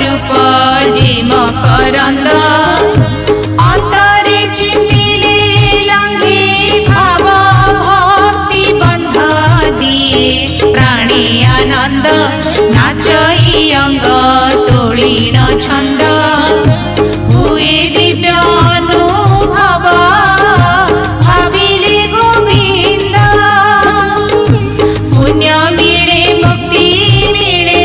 रूप जे मकरंद अंतरे चिंतिले लंघे भाव भक्ति बंध दिए प्राणे आनंद नाचई अंग तोलिण छंद हुए दिव्य अनुभव भाविले गोविंद पुण्य मिले मुक्ति मिले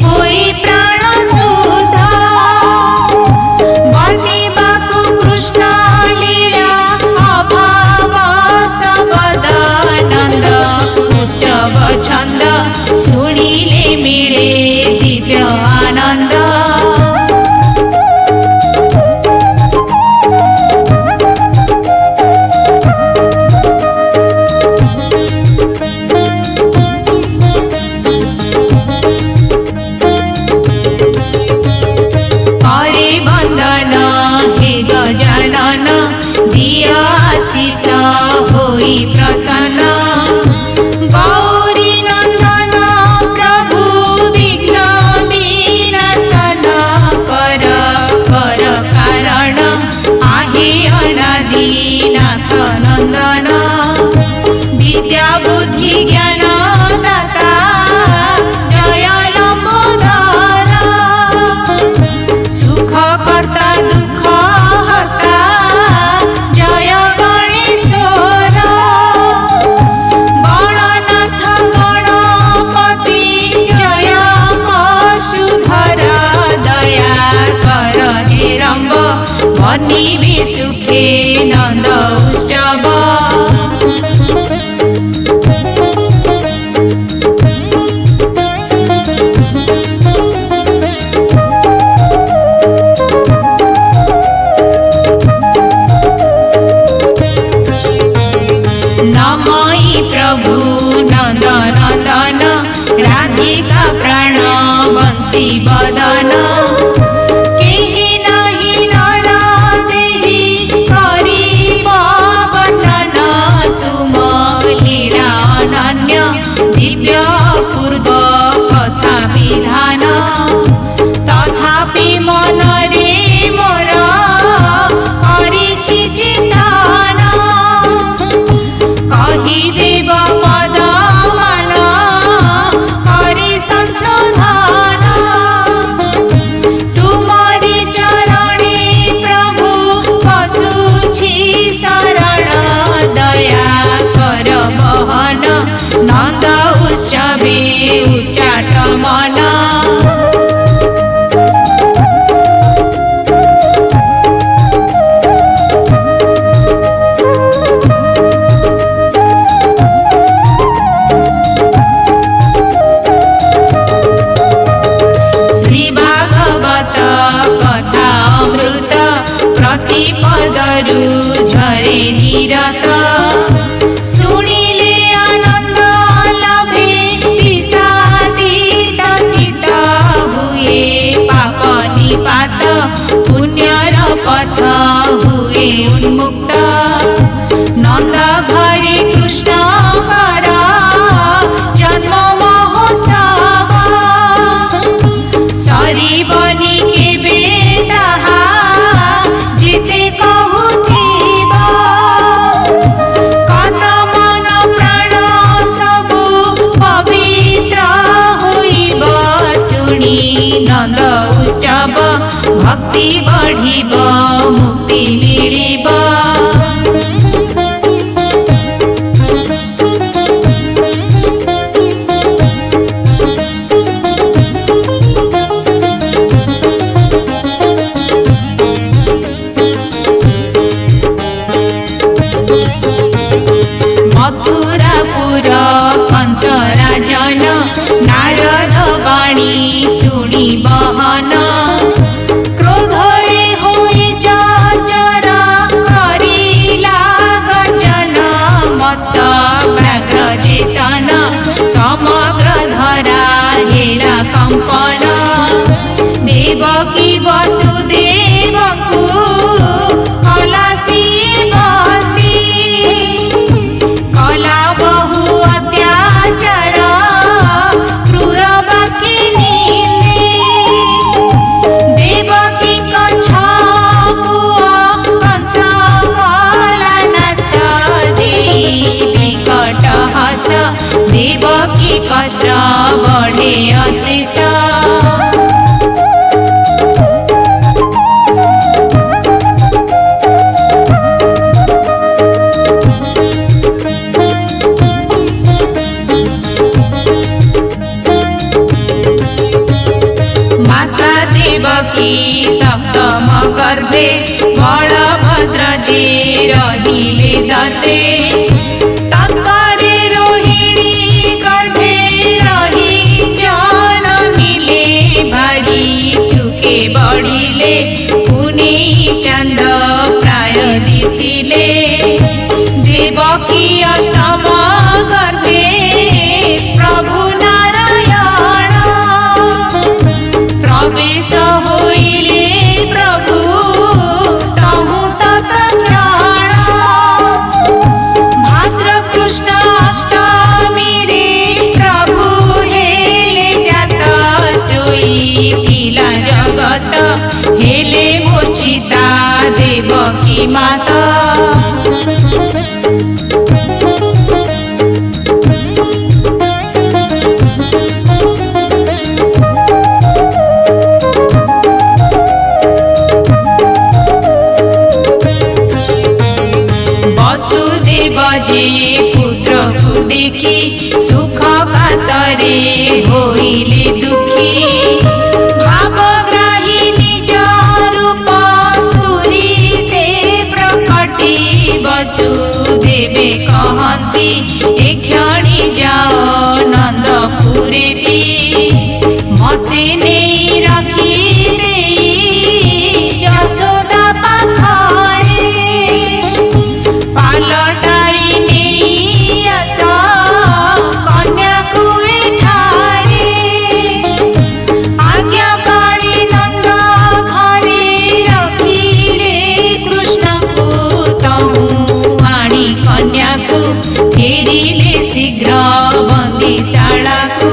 होई प्राण शुद्ध बनिबाकु कृष्ण लीला अभाव सबदानंद उत्सव छंद सुनिले मिले दिव्य आनंद गजानन दिया आशीष होई प्रसन्न गौरी नंदन प्रभु विघ्न विनाशन कर कर कारण आहे अनादिनाथ नंदन विद्या बुद्धि ज्ञान दाता जय लंबोदर सुख कर्ता दुख बनिबे सुखे नंद उत्सव नमई प्रभु नंद नंदन राधिका प्राण बंशी बदन दिव्य पूर्व कथा विधान तथापि मन रे मोर करिछि चिंतन कहि देव पद मान करि संशोधन तुमरि चरणे प्रभु पशुछि शरण दया कर बहन नंद उत्सवे उच्चाट मन श्री भागवत कथा अमृत प्रतिपदरु झरे निरत सुनिले आनंद लभे विषादित चित्त हुए पाप निपात पुण्यर पथ हुए उन्मुक्त नंद घरे कृष्ण घर जन्म महोत्सव सरी बनी केबे ताहा जिते कहुथिब कन मन प्राण सबु पवित्र होइब सुनी नंद उत्सव भक्ति बढ़िब मुक्ति मिलिब मथुरापुर कंस राजन नारद वाणी सुनी बहन क्रोधरे होई चर्चर करी देवकी सप्तम गर्भे बलभद्र जे रहिले दत्ते तत्परे रोहिणी गर्भे रही जनमिले भारी सुखे बढिले पुनि चंद प्राय दिसिले देवकी अष्टम गर्भे प्रभु नारायण प्रवेश होइले प्रभु तहु तत्क्षण भाद्र कृष्ण अष्टमी रे प्रभु हेले जात सोइथिला जगत हेले मूर्छिता देवकी माता वसुदेव जे पुत्र को देखी सुख कातरे होइले दुखी भावग्राही निज रूप तुरी दे प्रकटी वसुदेवे कहती एक्षणी जाओ नंदपुरे भी मते नहीं रखी देई जशोदा पाखरे पालटाई नहीं आस कन्या को एठारे आज्ञा पाली नंद घरे रखिले कृष्ण को तहु आणी कन्या को फेरिले शीघ्र बंदीशाला को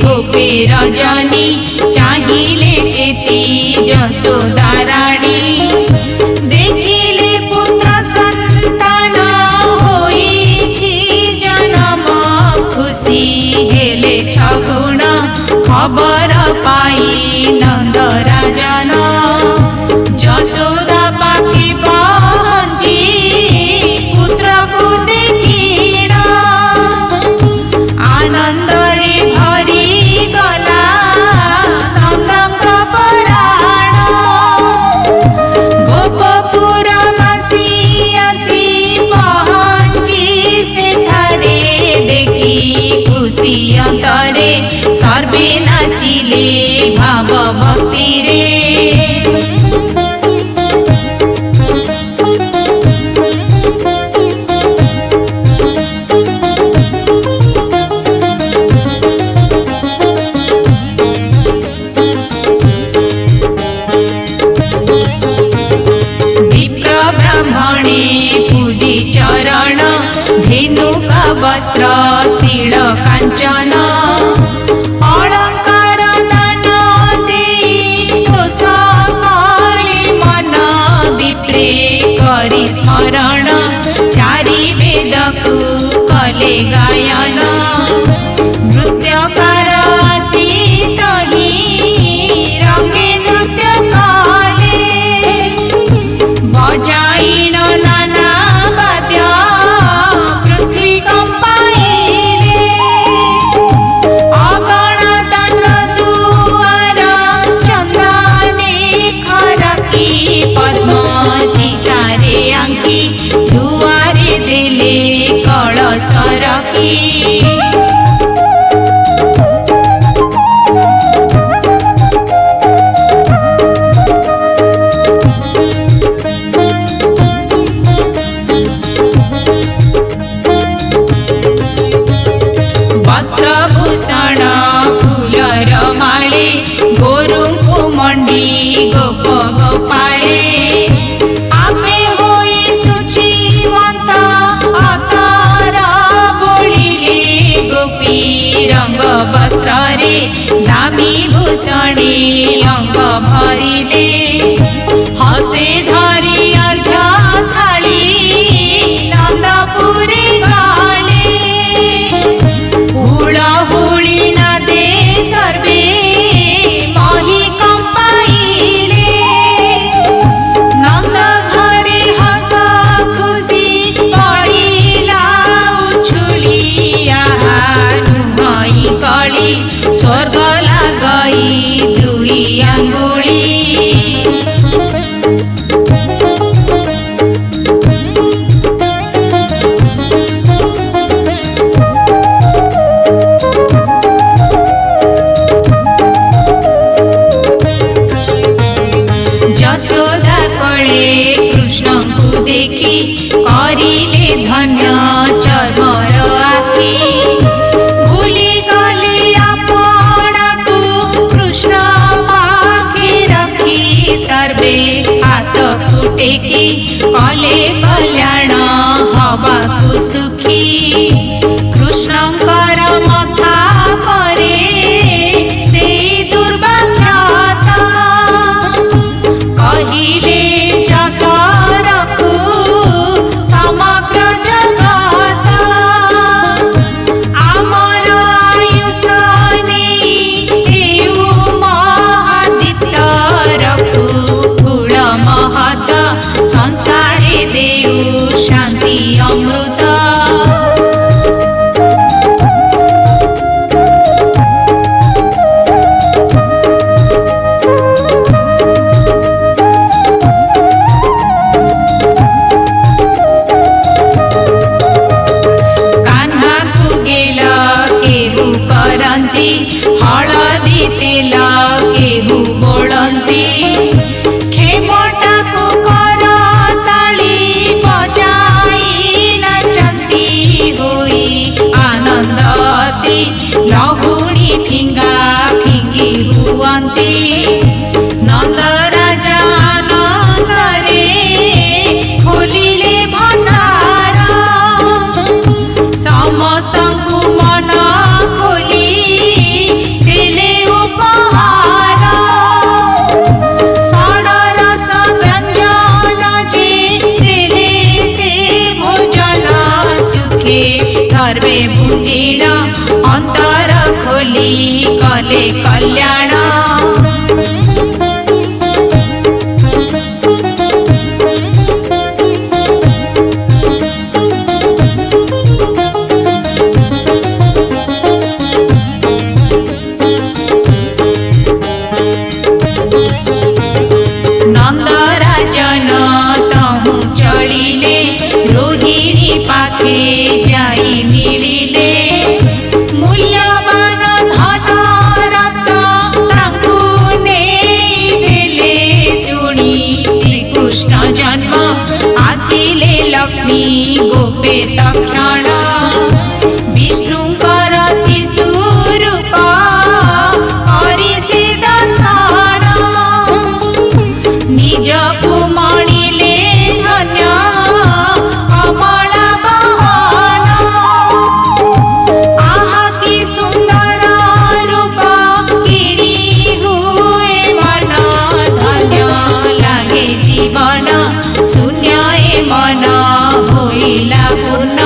गोपे रजनी चाहिले चेती जशोदा रानी देखिले पुत्र संतान होइछि जन्म खुशी हेले छगुण खबर पाई नंद राजन जशोदा पाखी पहुंची पुत्र को देखिण आनंद भरी गला नंदंग पराण गोपपुर बासी आसी पहुंची सेठारे देखी खुशी अंतरे सर्वे नाचिले भाव भक्ति रे पूजी चरण धेनुका वस्त्र तिल कांचन अलंकार दान देई तोष कली मन विप्रे करी स्मरण चारि वेद को कले गायन नृत्यकार आसी तही रंगे नृत्य कले बजाइन नाना वाद्य पृथ्वी कंपाइले अगण दंड दुआर चंदने खरकी पद्म चितारे आंखी दुआरे देले कलश रखी वस्त्रभूषण फूलर माळे गोरुଙ୍କୁ मंडी गोप गोपाळे आपे होई सुचिवंत अतर बोलिले गोपी रंग वस्त्र रे दामी भूषणे अंग भरिले हस्ते धरी अर्घ्य थाली नंदपुरी गाले हुळहुळी नादे सर्वे कली स्वर्ग लागई दुई आंगुली यशोदा कळे कृष्ण को देखी करिले धन्य चर्मर आखि भूली गले आपना को कृष्ण पाखे रखी सर्वे हाथ कुटेकी कले कल्याण हवाकु सुखी कृष्णकर मथा परे ते दुर्भाग्यता कहिले जसरखु समग्र जगत आमर आयुष नेउ महादीप्त रखु कुल महत संसारे देउ शांति अमृत हलदी तेल केहू बोलती खेमटा को कर ताली बजाई नाचती होई आनंदती लघुणी फिंगा फिंगी हुअंती नंदराजा आनंदरे खोलिले भंडार समस्तଙ୍କୁ मन खोली देले उपहार षडरस व्यंजन जे देले से भोजन सुखे सर्वे भुंजिण अंतर खोली कले कल्याण नंदराजन तहु चलिले रोहिणी पाखे जाई मिलिले मूल्यवान धन रत्न तांकु नेई देले शुणी श्री कृष्ण जन्म आसिले लक्ष्मी गोपे तक्षण विष्णुकर शिशु रूप करि से दर्शन निजकु मणिले धन्य कमला बहन आहा कि सुंदर रूप किणी हुए मन धन्य लागे जीवन शून्य ए मन होइला पूर्ण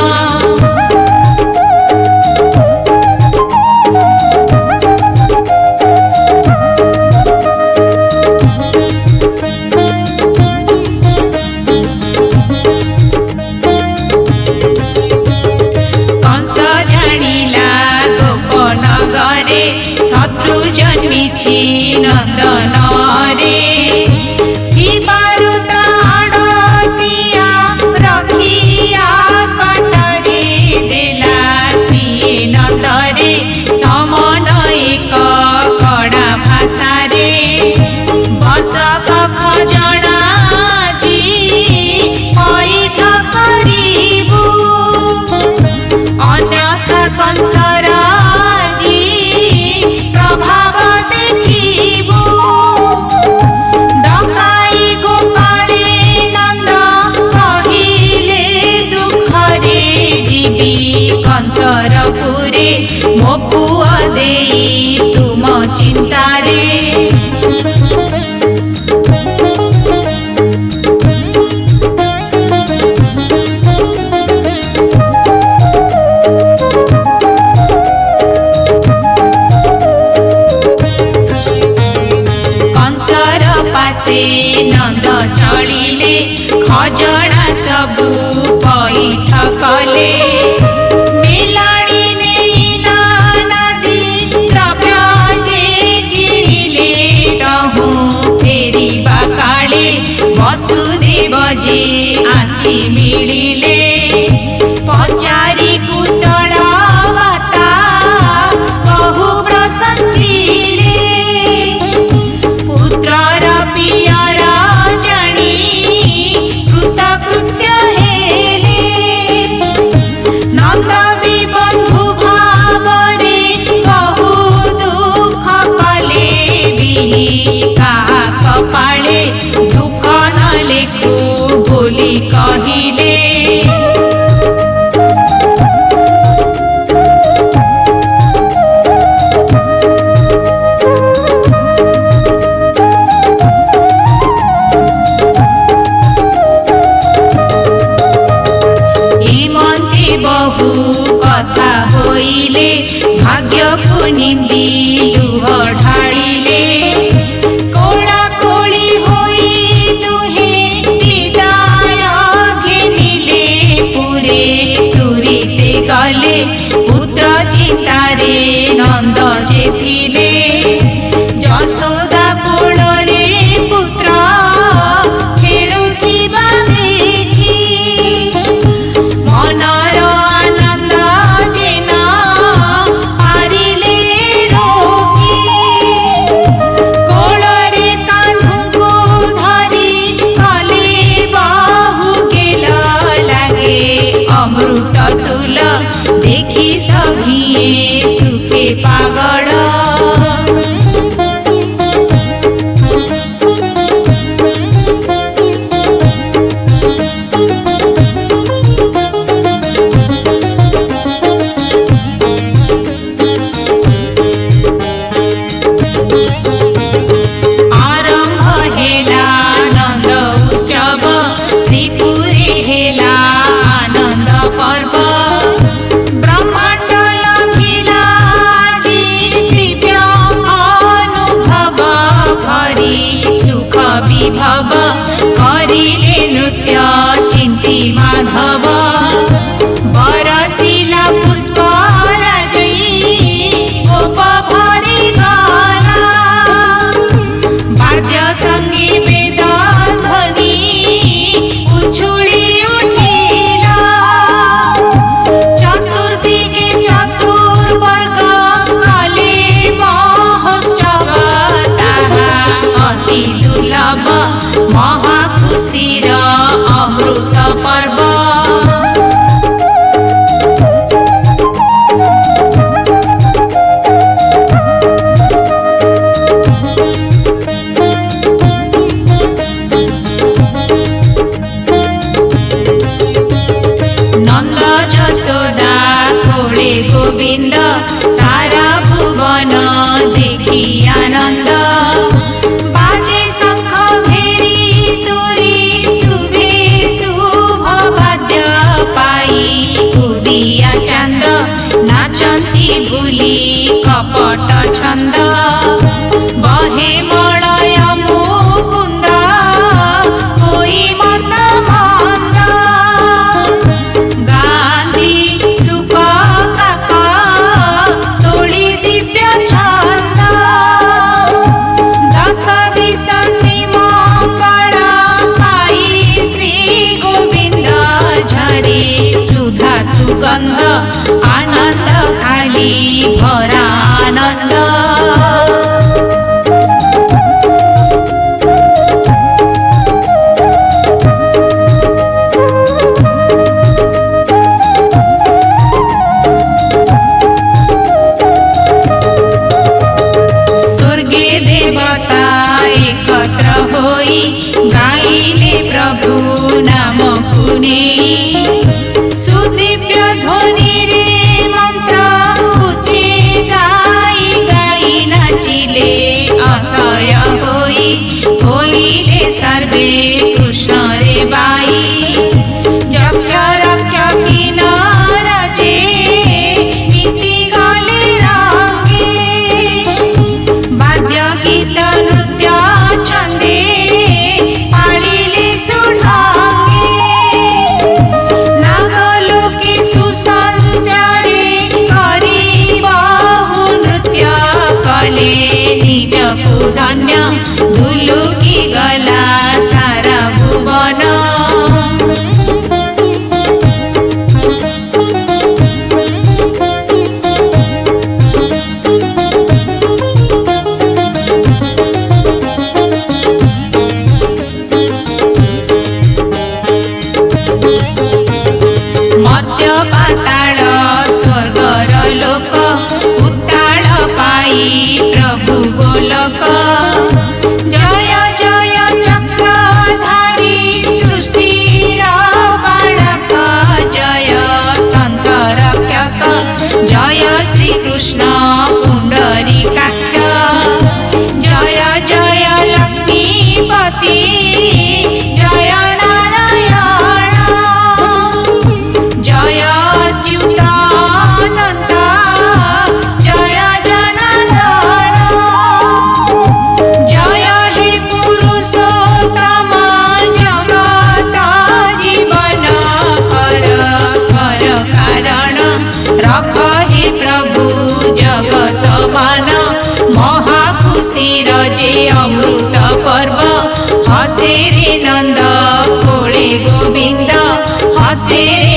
शत्रु जन्मिछि नंदन रे बारुता आड़तिया रखिया कटरे देला सिए नंदरे समन एक कड़ा भाषा रे वर्षक खजना जी पैठ करिबु अन्यथा कंसर प्रभाव देखिबु डकाई गोपाले नंद कहिले दुखरे जीवी कंसरपुरे मो पुआ देई तुम चिंतारे नंद चलिले खजना सबु पैठ कले मेलाणी नहीं नाना दिन महाखुसीर अमृत पर्व। नंद जसोदा कोले गोविंद सारा भुवन देखी आनंद। बाजे शंख भेरी तुरी शुभे शुभ वाद्य पाई उदिया चांद नाचंती भूली कपट छंद। बहे मलय मुकुंद होई मंद मंद गांधी सुख काक तोली दिव्य छंद। दश दिशा श्री मंगल पाई श्री गोविंद झरे सुधा सुगंध आनंद खाली भरा आनंद। स्वर्गे देवता एकत्र होई गाइले प्रभु नाम कुनेई। सुदिव्य ध्वनि रे मंत्र उच्चे गाई गाई नाचिले अतय होई होइले सर्वे कृष्ण रे बाई। जक्ष रक्ष किन्नर जे मिशी गले रंगे वाद्य गीत नृत्य छंदे पाड़िले सुढंगे। नागलोके सुसंचारे करी बहु नृत्य कले निजकु धन्य धुलुकी गला सारा भुवन। मर्त्य पाताल स्वर्गर लोक उताल पाई प्रभु गोलक। जय जय चक्रधारी सृष्टिर बालक जय संत रक्षक जय श्री कृष्ण पुंडरीकाक्ष। जय जय लक्ष्मीपति जय नारायण जय अच्युतानंद जय जनार्दन। जय हे पुरुषोत्तम जगत जीवन कर कर कारण रख हे प्रभु जगत मान। महाखुशीर जे अमृत पर्व हसे रे नंद कोले गोविंद हसे रे